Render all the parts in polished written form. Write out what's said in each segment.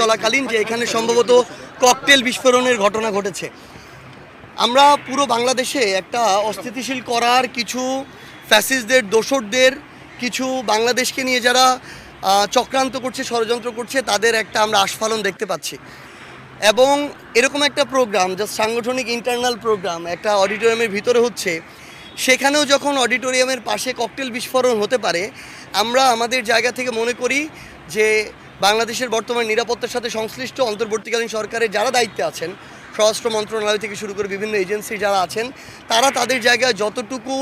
চলাকালীন যে এখানে সম্ভবত ককটেল বিস্ফোরণের ঘটনা ঘটেছে। আমরা পুরো বাংলাদেশে একটা অস্থিতিশীল করার কিছু ফ্যাসিস্টদের, দোসরদের, কিছু বাংলাদেশকে নিয়ে যারা চক্রান্ত করছে, ষড়যন্ত্র করছে, তাদের একটা আমরা আস্ফালন দেখতে পাচ্ছি। এবং এরকম একটা প্রোগ্রাম, জাস্ট সাংগঠনিক ইন্টারনাল প্রোগ্রাম একটা অডিটোরিয়ামের ভিতরে হচ্ছে, সেখানেও যখন অডিটোরিয়ামের পাশে ককটেল বিস্ফোরণ হতে পারে, আমরা আমাদের জায়গা থেকে মনে করি যে বাংলাদেশের বর্তমান নিরাপত্তার সাথে সংশ্লিষ্ট অন্তর্বর্তীকালীন সরকারের যারা দায়িত্বে আছেন, স্বরাষ্ট্র মন্ত্রণালয় থেকে শুরু করে বিভিন্ন এজেন্সি যারা আছেন, তারা তাদের জায়গায় যতটুকু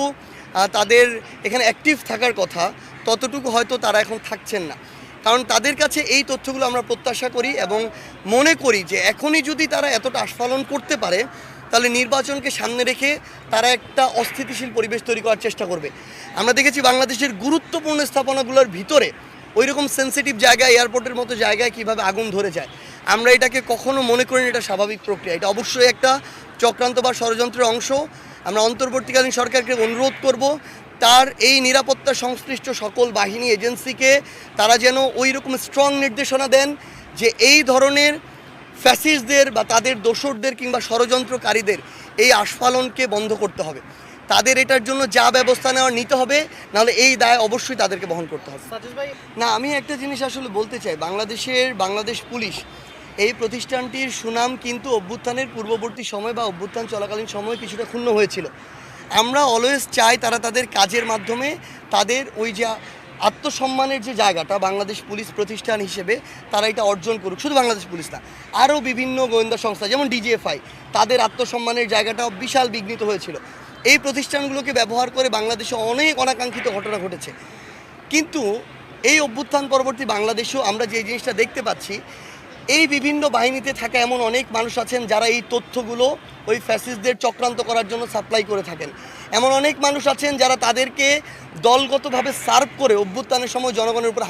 তাদের এখানে অ্যাক্টিভ থাকার কথা ততটুকু হয়তো তারা এখন থাকছেন না। কারণ তাদের কাছে এই তথ্যগুলো আমরা প্রত্যাশা করি এবং মনে করি যে এখনই যদি তারা এতটা আস্ফালন করতে পারে, তাহলে নির্বাচনকে সামনে রেখে তারা একটা অস্থিতিশীল পরিবেশ তৈরি করার চেষ্টা করবে। আমরা দেখেছি বাংলাদেশের গুরুত্বপূর্ণ স্থাপনাগুলোর ভিতরে ওইরকম সেন্সিটিভ জায়গায়, এয়ারপোর্টের মতো জায়গায় কীভাবে আগুন ধরে যায়। আমরা এটাকে কখনো মনে করি না এটা স্বাভাবিক প্রক্রিয়া, এটা অবশ্যই একটা চক্রান্ত বা ষড়যন্ত্রের অংশ। আমরা অন্তর্বর্তীকালীন সরকারকে অনুরোধ করব তার এই নিরাপত্তা সংশ্লিষ্ট সকল বাহিনী, এজেন্সিকে তারা যেন ওই রকম স্ট্রং নির্দেশনা দেন যে এই ধরনের ফ্যাসিস্টদের বা তাদের দোসরদের কিংবা ষড়যন্ত্রকারীদের এই আস্ফালনকে বন্ধ করতে হবে। তাদের এটার জন্য যা ব্যবস্থা নেওয়ার নিতে হবে, নাহলে এই দায় অবশ্যই তাদেরকে বহন করতে হবে। না, আমি একটা জিনিস আসলে বলতে চাই, বাংলাদেশ পুলিশ এই প্রতিষ্ঠানটির সুনাম কিন্তু অভ্যুত্থানের পূর্ববর্তী সময় বা অভ্যুত্থান চলাকালীন সময় কিছুটা ক্ষুণ্ণ হয়েছিল। আমরা অলওয়েজ চাই তারা তাদের কাজের মাধ্যমে তাদের ওই যে আত্মসম্মানের যে জায়গাটা বাংলাদেশ পুলিশ প্রতিষ্ঠান হিসেবে তারা এটা অর্জন করুক। শুধু বাংলাদেশ পুলিশ না, আরও বিভিন্ন গোয়েন্দা সংস্থা যেমন ডিজিএফআই, তাদের আত্মসম্মানের জায়গাটাও বিশাল বিঘ্নিত হয়েছিল। এই প্রতিষ্ঠানগুলোকে ব্যবহার করে বাংলাদেশে অনেক অনাকাঙ্ক্ষিত ঘটনা ঘটেছে। কিন্তু এই অভ্যুত্থান পরবর্তী বাংলাদেশেও আমরা যে জিনিসটা দেখতে পাচ্ছি, এই বিভিন্ন বাহিনীতে থাকা এমন অনেক মানুষ আছেন যারা এই তথ্যগুলো ওই ফ্যাসিস্টদের চক্রান্ত করার জন্য সাপ্লাই করে থাকেন। এমন অনেক মানুষ আছেন যারা তাদেরকে দলগতভাবে সার্ভ করে অভ্যুত্থানের সময় জনগণের উপর